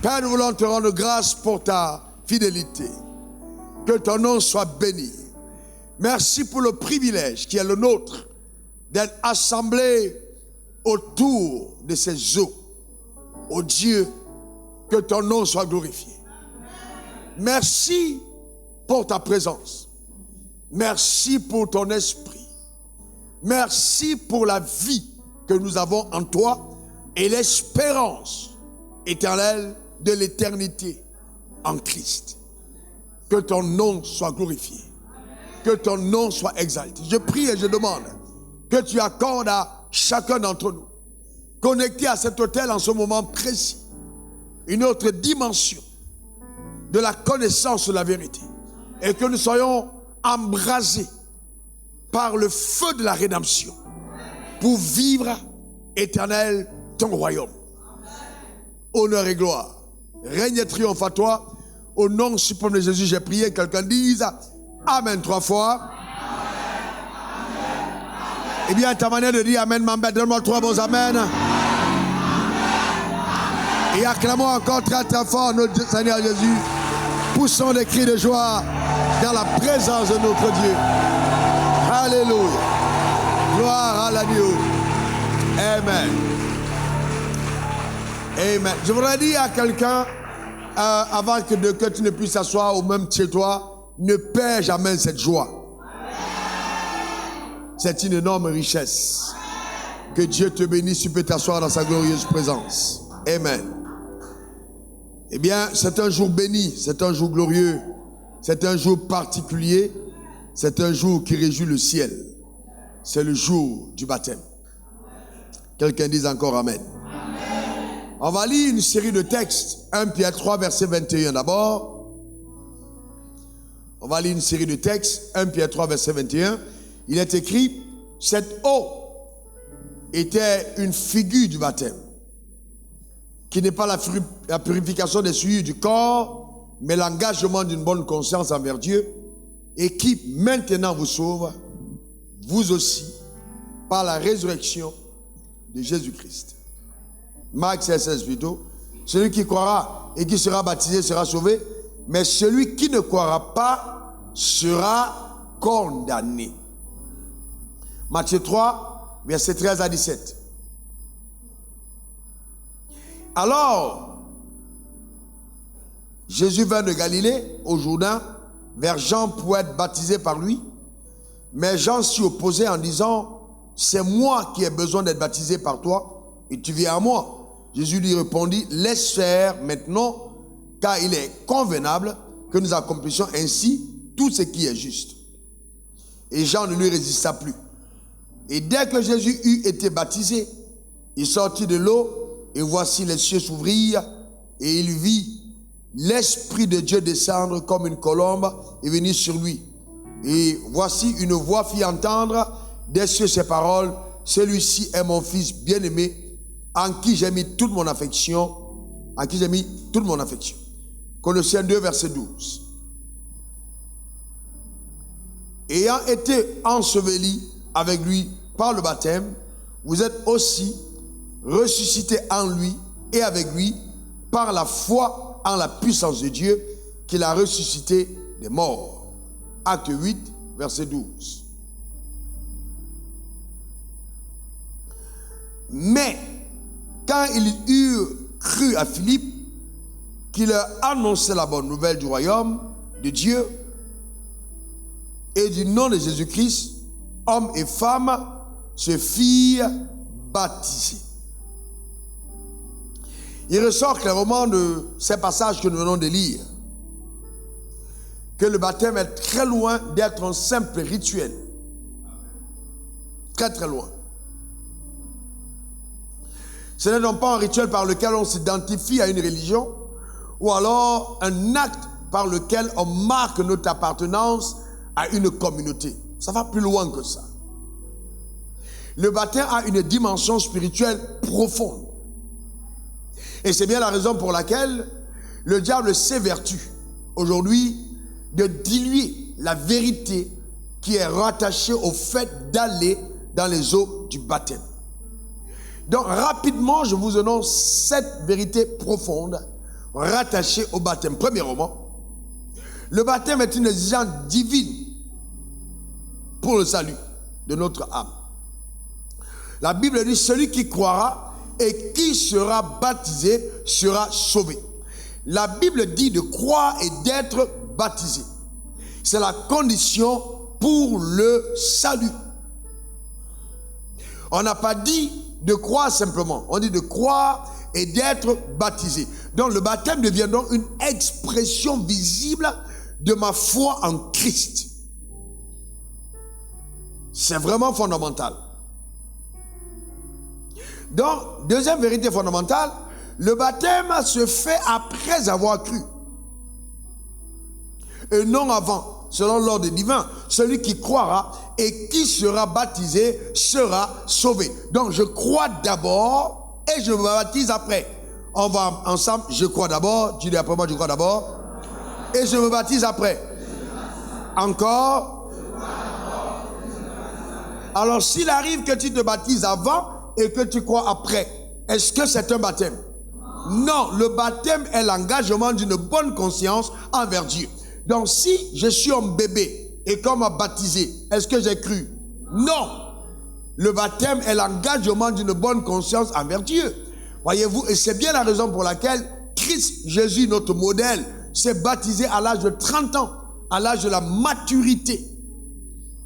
Père, nous voulons te rendre grâce pour ta fidélité. Que ton nom soit béni. Merci pour le privilège qui est le nôtre d'être assemblés autour de ces eaux. Ô Dieu, que ton nom soit glorifié. Merci pour ta présence. Merci pour ton esprit. Merci pour la vie que nous avons en toi et l'espérance éternelle de l'éternité en Christ. Que ton nom soit glorifié. Que ton nom soit exalté. Je prie et je demande que tu accordes à chacun d'entre nous, connecté à cet autel en ce moment précis, une autre dimension de la connaissance de la vérité. Et que nous soyons embrasés par le feu de la rédemption pour vivre éternel ton royaume. Honneur et gloire, règne et triomphe à toi. Au nom suprême de Jésus, j'ai prié. Quelqu'un dise Amen 3 fois. Amen, amen, amen. Eh bien, ta manière de dire Amen m'embête. Donne-moi 3 bons Amen. Amen, amen. Et acclamons encore très très fort notre Seigneur Jésus. Poussons des cris de joie dans la présence de notre Dieu. Alléluia. Gloire à l'agneau. Amen. Amen. Je voudrais dire à quelqu'un, avant que tu ne puisses t'asseoir ou même chez toi, ne perds jamais cette joie. C'est une énorme richesse. Que Dieu te bénisse, tu peux t'asseoir dans sa glorieuse présence. Amen. Eh bien, c'est un jour béni, c'est un jour glorieux, c'est un jour particulier, c'est un jour qui réjouit le ciel. C'est le jour du baptême. Quelqu'un dise encore Amen. On va lire une série de textes. 1 Pierre 3, verset 21 d'abord. On va lire une série de textes. 1 Pierre 3, verset 21. Il est écrit, cette eau était une figure du baptême, qui n'est pas la purification des souillures du corps, mais l'engagement d'une bonne conscience envers Dieu, et qui maintenant vous sauve, vous aussi, par la résurrection de Jésus-Christ. Marc 16 plutôt. Celui qui croira et qui sera baptisé sera sauvé, mais celui qui ne croira pas sera condamné. Matthieu 3, versets 13 à 17. Alors, Jésus vint de Galilée au Jourdain vers Jean pour être baptisé par lui, mais Jean s'y opposait en disant, c'est moi qui ai besoin d'être baptisé par toi et tu viens à moi. Jésus lui répondit, laisse faire maintenant, car il est convenable que nous accomplissions ainsi tout ce qui est juste. Et Jean ne lui résista plus. Et dès que Jésus eut été baptisé, il sortit de l'eau, et voici les cieux s'ouvrirent, et il vit l'Esprit de Dieu descendre comme une colombe et venir sur lui. Et voici une voix fit entendre des cieux ces paroles, celui-ci est mon fils bien-aimé, en qui j'ai mis toute mon affection, Colossiens 2, verset 12. Ayant été ensevelis avec lui par le baptême, vous êtes aussi ressuscités en lui et avec lui par la foi en la puissance de Dieu qu'il a ressuscité des morts. Acte 8, verset 12. Mais quand ils eurent cru à Philippe, qui leur annonçait la bonne nouvelle du royaume de Dieu et du nom de Jésus-Christ, hommes et femmes se firent baptiser. Il ressort clairement de ces passages que nous venons de lire que le baptême est très loin d'être un simple rituel. Très très loin. Ce n'est donc pas un rituel par lequel on s'identifie à une religion ou alors un acte par lequel on marque notre appartenance à une communauté. Ça va plus loin que ça. Le baptême a une dimension spirituelle profonde. Et c'est bien la raison pour laquelle le diable s'évertue aujourd'hui de diluer la vérité qui est rattachée au fait d'aller dans les eaux du baptême. Donc rapidement, je vous annonce cette vérité profonde rattachées au baptême. Premièrement, le baptême est une exigence divine pour le salut de notre âme. La Bible dit, celui qui croira et qui sera baptisé sera sauvé. La Bible dit de croire et d'être baptisé. C'est la condition pour le salut. On n'a pas dit de croire simplement, on dit de croire et d'être baptisé. Donc le baptême devient donc une expression visible de ma foi en Christ. C'est vraiment fondamental. Donc, deuxième vérité fondamentale, le baptême se fait après avoir cru. Et non avant, selon l'ordre divin. Celui qui croira et qui sera baptisé sera sauvé. Donc, je crois d'abord et je me baptise après. On va ensemble, je crois d'abord, tu dis après moi, je crois d'abord. Et je me baptise après. Encore. Alors, s'il arrive que tu te baptises avant et que tu crois après, est-ce que c'est un baptême? Non, le baptême est l'engagement d'une bonne conscience envers Dieu. Donc, si je suis un bébé et qu'on m'a baptisé, est-ce que j'ai cru? Non. Le baptême est l'engagement d'une bonne conscience envers Dieu. Voyez-vous, et c'est bien la raison pour laquelle Christ, Jésus, notre modèle, s'est baptisé à l'âge de 30 ans, à l'âge de la maturité.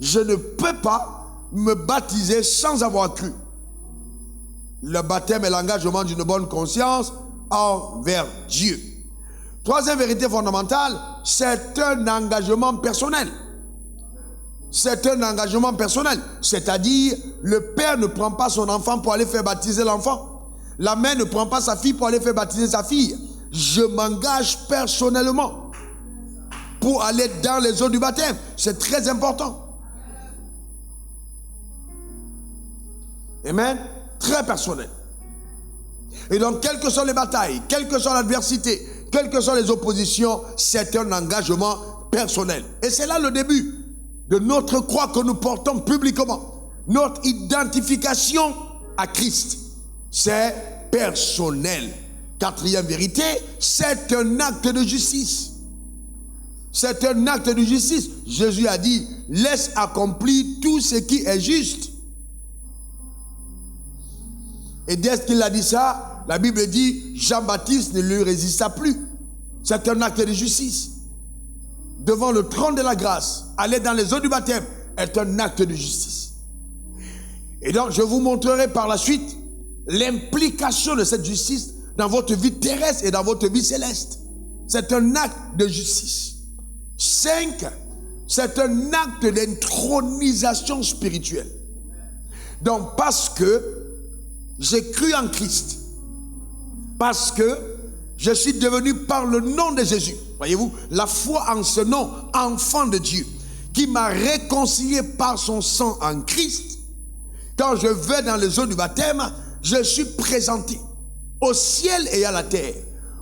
Je ne peux pas me baptiser sans avoir cru. Le baptême est l'engagement d'une bonne conscience envers Dieu. Troisième vérité fondamentale, c'est un engagement personnel. C'est un engagement personnel. C'est-à-dire, le père ne prend pas son enfant pour aller faire baptiser l'enfant. La mère ne prend pas sa fille pour aller faire baptiser sa fille. Je m'engage personnellement pour aller dans les eaux du baptême. C'est très important. Amen. Très personnel. Et donc, quelles que soient les batailles, quelle que soit l'adversité, quelles que soient les oppositions, c'est un engagement personnel. Et c'est là le début de notre croix que nous portons publiquement. Notre identification à Christ, c'est personnel. Quatrième vérité, c'est un acte de justice. C'est un acte de justice. Jésus a dit, laisse accomplir tout ce qui est juste. Et dès qu'il a dit ça, la Bible dit, Jean-Baptiste ne lui résista plus. C'est un acte de justice. Devant le trône de la grâce, aller dans les eaux du baptême est un acte de justice. Et donc, je vous montrerai par la suite l'implication de cette justice dans votre vie terrestre et dans votre vie céleste. C'est un acte de justice. 5, c'est un acte d'intronisation spirituelle. Donc, parce que j'ai cru en Christ, parce que je suis devenu par le nom de Jésus, voyez-vous, la foi en ce nom, enfant de Dieu, qui m'a réconcilié par son sang en Christ. Quand je vais dans les eaux du baptême, je suis présenté au ciel et à la terre,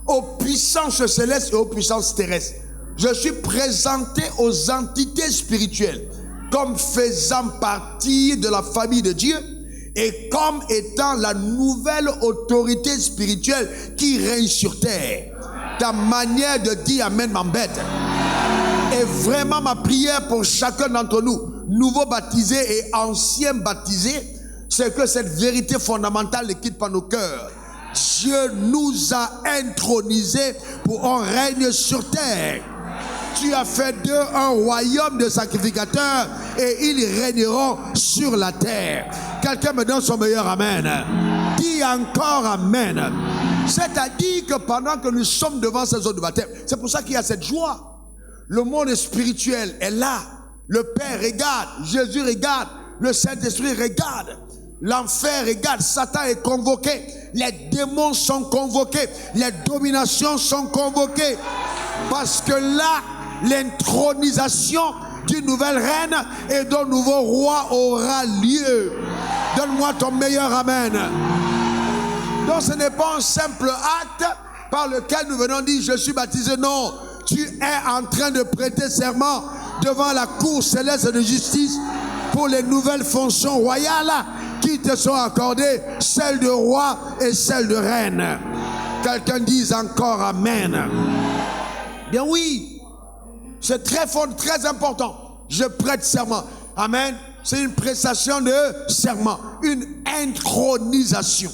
aux puissances célestes et aux puissances terrestres. Je suis présenté aux entités spirituelles comme faisant partie de la famille de Dieu et comme étant la nouvelle autorité spirituelle qui règne sur terre. Ta manière de dire Amen m'embête. Et vraiment ma prière pour chacun d'entre nous, nouveaux baptisés et anciens baptisés, c'est que cette vérité fondamentale ne quitte pas nos cœurs. Dieu nous a intronisés pour un règne sur terre. Tu as fait d'eux un royaume de sacrificateurs et ils régneront sur la terre. Quelqu'un me donne son meilleur amen. Dis encore amen. C'est-à-dire que pendant que nous sommes devant ces eaux de baptême, c'est pour ça qu'il y a cette joie. Le monde spirituel est là. Le Père regarde, Jésus regarde, le Saint-Esprit regarde. L'enfer regarde, Satan est convoqué. Les démons sont convoqués. Les dominations sont convoquées. Parce que là, l'intronisation d'une nouvelle reine et d'un nouveau roi aura lieu. Donne-moi ton meilleur amen. Donc ce n'est pas un simple acte par lequel nous venons dire je suis baptisé. Non, tu es en train de prêter serment devant la cour céleste de justice pour les nouvelles fonctions royales qui te sont accordées, celles de roi et celles de reine. Quelqu'un dise encore Amen. Bien oui, c'est très fort, très important. Je prête serment. Amen. C'est une prestation de serment, une intronisation.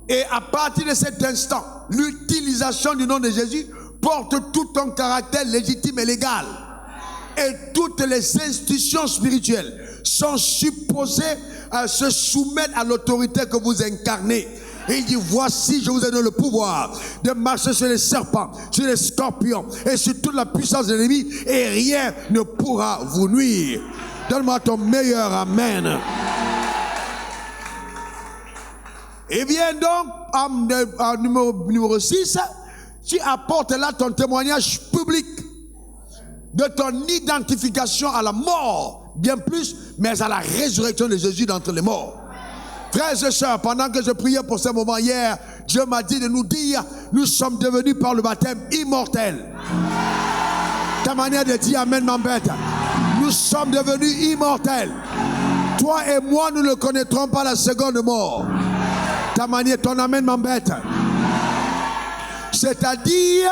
Et à partir de cet instant, l'utilisation du nom de Jésus porte tout un caractère légitime et légal. Et toutes les institutions spirituelles sont supposées à se soumettre à l'autorité que vous incarnez. Et il dit, voici, je vous ai donné le pouvoir de marcher sur les serpents, sur les scorpions et sur toute la puissance de l'ennemi, et rien ne pourra vous nuire. Donne-moi ton meilleur Amen. Et bien donc, en numéro 6, tu apportes là ton témoignage public de ton identification à la mort, bien plus, mais à la résurrection de Jésus d'entre les morts. Frères et sœurs, pendant que je priais pour ce moment hier, Dieu m'a dit de nous dire, nous sommes devenus par le baptême immortels. Ta manière de dire Amen m'embête. Nous sommes devenus immortels. Toi et moi, nous ne connaîtrons pas la seconde mort. Ta manière, ton Amen m'embête. C'est-à-dire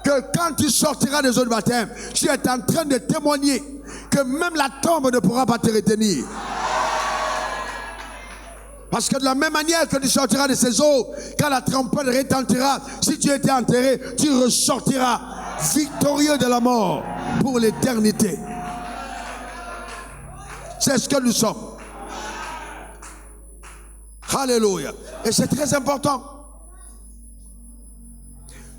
que quand tu sortiras des eaux de baptême, tu es en train de témoigner que même la tombe ne pourra pas te retenir. Parce que de la même manière que tu sortiras de ces eaux, quand la trompette retentira, si tu étais enterré, tu ressortiras victorieux de la mort pour l'éternité. C'est ce que nous sommes. Alléluia. Et c'est très important.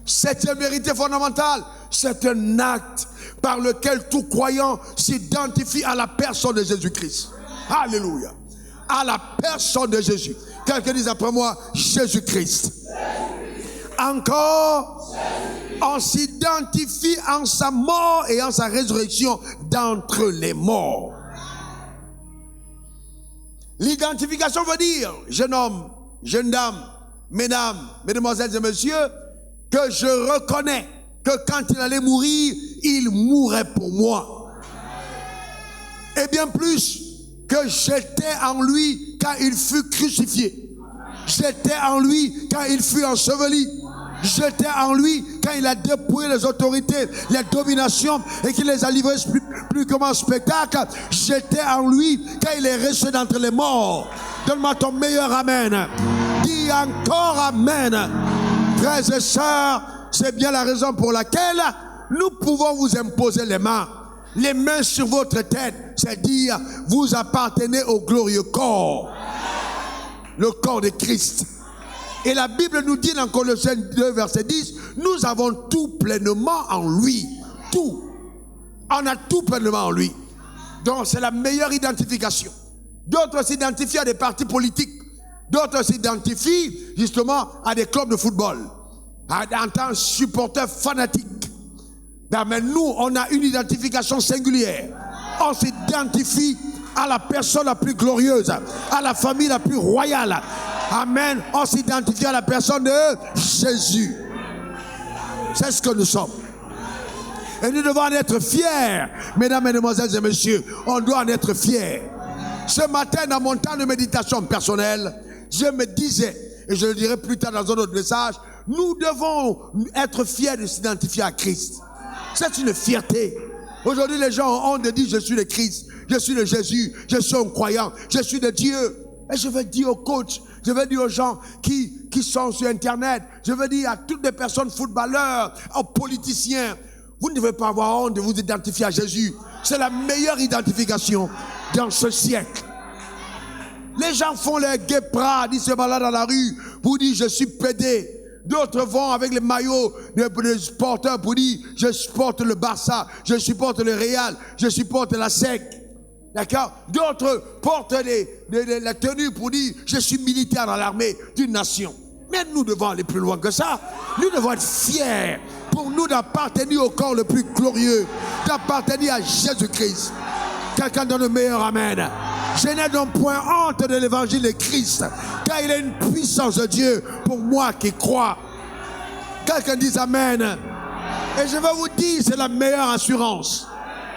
Septième vérité fondamentale, c'est un acte par lequel tout croyant s'identifie à la personne de Jésus-Christ. Alléluia. À la personne de Jésus. Quelqu'un dise après moi, Jésus-Christ. Encore, on s'identifie en sa mort et en sa résurrection d'entre les morts. L'identification veut dire, jeune homme, jeune dame, mesdames, mesdemoiselles et messieurs, que je reconnais que quand il allait mourir, il mourrait pour moi. Et bien plus, que j'étais en lui quand il fut crucifié. J'étais en lui quand il fut enseveli. J'étais en lui quand il a dépouillé les autorités, les dominations et qu'il les a livrées plus comme un spectacle. J'étais en lui quand il est resté d'entre les morts. Donne-moi ton meilleur Amen. Dis encore Amen. Frères et sœurs, c'est bien la raison pour laquelle nous pouvons vous imposer les mains sur votre tête, c'est-à-dire vous appartenez au glorieux corps, le corps de Christ. Et la Bible nous dit dans Colossiens 2 verset 10, nous avons tout pleinement en lui. Tout. On a tout pleinement en lui. Donc c'est la meilleure identification. D'autres s'identifient à des partis politiques. D'autres s'identifient justement à des clubs de football, en tant que supporters fanatiques. Mais nous, on a une identification singulière. On s'identifie à la personne la plus glorieuse, à la famille la plus royale. Amen. On s'identifie à la personne de Jésus. C'est ce que nous sommes. Et nous devons en être fiers. Mesdames, mesdemoiselles et messieurs, on doit en être fiers. Ce matin, dans mon temps de méditation personnelle, je me disais, et je le dirai plus tard dans un autre message, nous devons être fiers de s'identifier à Christ. C'est une fierté. Aujourd'hui, les gens ont honte de dire, je suis le Christ, je suis le Jésus, je suis un croyant, je suis de Dieu. Et je veux dire aux coachs, je veux dire aux gens qui sont sur Internet, je veux dire à toutes les personnes footballeurs, aux politiciens, vous ne devez pas avoir honte de vous identifier à Jésus. C'est la meilleure identification dans ce siècle. Les gens font les guépards, ils se baladent dans la rue pour dire je suis pédé. D'autres vont avec les maillots de supporters pour dire je supporte le Barça, je supporte le Real, je supporte la SEC. D'accord? D'autres portent la tenue pour dire je suis militaire dans l'armée d'une nation. Mais nous devons aller plus loin que ça. Nous devons être fiers pour nous d'appartenir au corps le plus glorieux, d'appartenir à Jésus-Christ. Quelqu'un donne le meilleur Amen. Je n'ai donc point honte de l'évangile de Christ, car il est une puissance de Dieu pour moi qui crois. Quelqu'un dise Amen. Et je vais vous dire, c'est la meilleure assurance.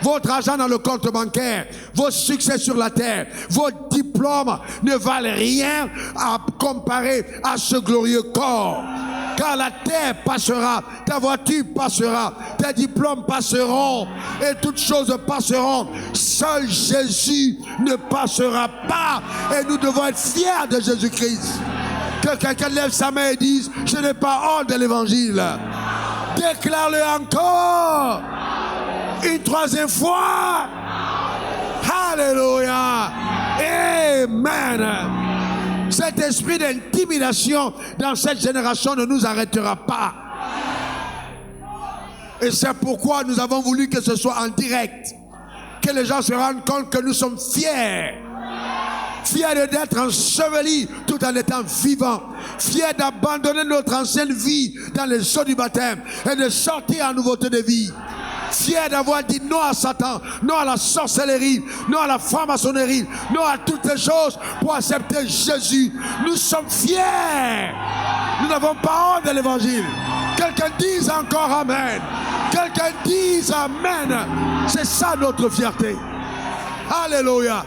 Votre argent dans le compte bancaire, vos succès sur la terre, vos diplômes ne valent rien à comparer à ce glorieux corps. Car la terre passera, ta voiture passera, tes diplômes passeront et toutes choses passeront. Seul Jésus ne passera pas et nous devons être fiers de Jésus-Christ. Que quelqu'un lève sa main et dise, je n'ai pas honte de l'évangile. Déclare-le encore une troisième fois. Alléluia. Amen. Cet esprit d'intimidation dans cette génération ne nous arrêtera pas. Et c'est pourquoi nous avons voulu que ce soit en direct. Que les gens se rendent compte que nous sommes fiers. Fiers d'être ensevelis tout en étant vivants. Fiers d'abandonner notre ancienne vie dans les eaux du baptême et de sortir en nouveauté de vie. Fiers d'avoir dit non à Satan, non à la sorcellerie, non à la franc-maçonnerie, non à toutes les choses pour accepter Jésus. Nous sommes fiers. Nous n'avons pas honte de l'évangile. Quelqu'un dise encore Amen. Quelqu'un dise Amen. C'est ça notre fierté. Alléluia.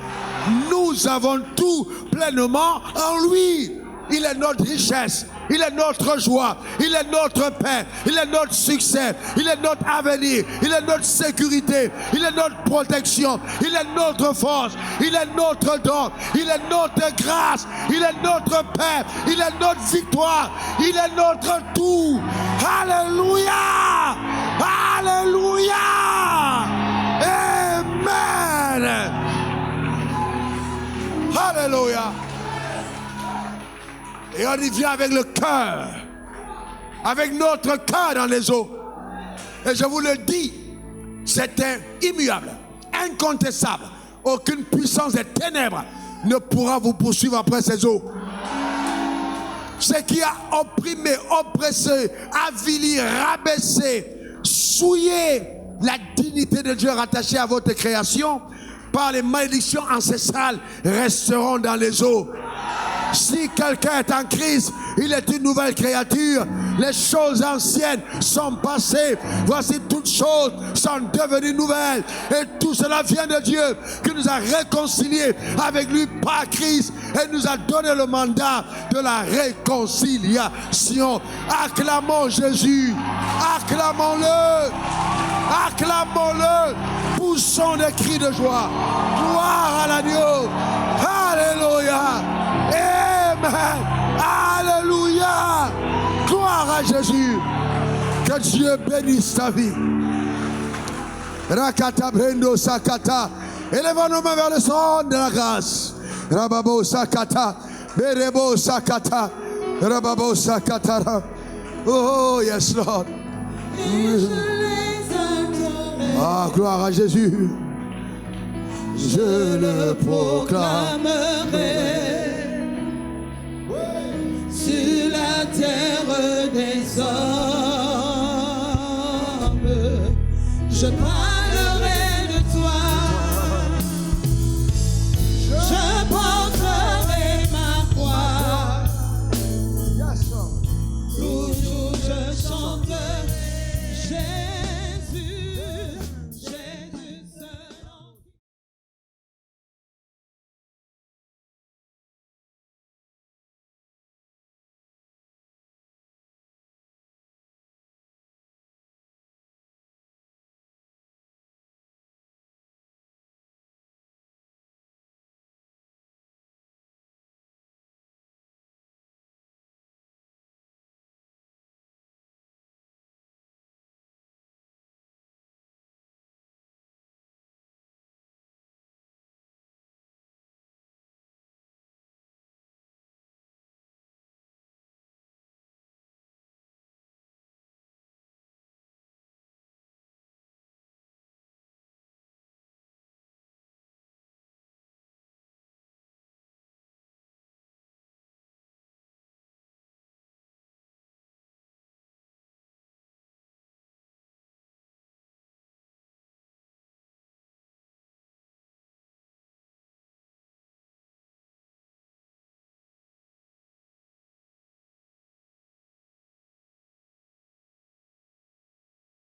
Nous avons tout pleinement en lui. Il est notre richesse, il est notre joie, il est notre paix, il est notre succès, il est notre avenir, il est notre sécurité, il est notre protection, il est notre force, il est notre don, il est notre grâce, il est notre paix, il est notre victoire, il est notre tout. Alléluia! Alléluia! Amen! Alléluia! Et on y vient avec le cœur, avec notre cœur dans les eaux. Et je vous le dis, c'est immuable, incontestable. Aucune puissance des ténèbres ne pourra vous poursuivre après ces eaux. Ce qui a opprimé, oppressé, avili, rabaissé, souillé la dignité de Dieu rattachée à votre création, par les malédictions ancestrales, resteront dans les eaux. Si quelqu'un est en Christ, il est une nouvelle créature. Les choses anciennes sont passées. Voici toutes choses sont devenues nouvelles. Et tout cela vient de Dieu qui nous a réconciliés avec lui par Christ et nous a donné le mandat de la réconciliation. Acclamons Jésus. Acclamons-le. Acclamons-le. Poussons des cris de joie. Gloire à l'agneau. Alléluia. Amen. Alléluia. Gloire à Jésus. Que Dieu bénisse ta vie. Rakata Brendo Sakata. Élevons nos mains vers le son de la grâce. Rababo Sakata. Berebo Sakata. Rababo Sakata. Oh, yes, Lord. Ah, gloire à Jésus. Je le proclamerai sur la terre des hommes. Je parle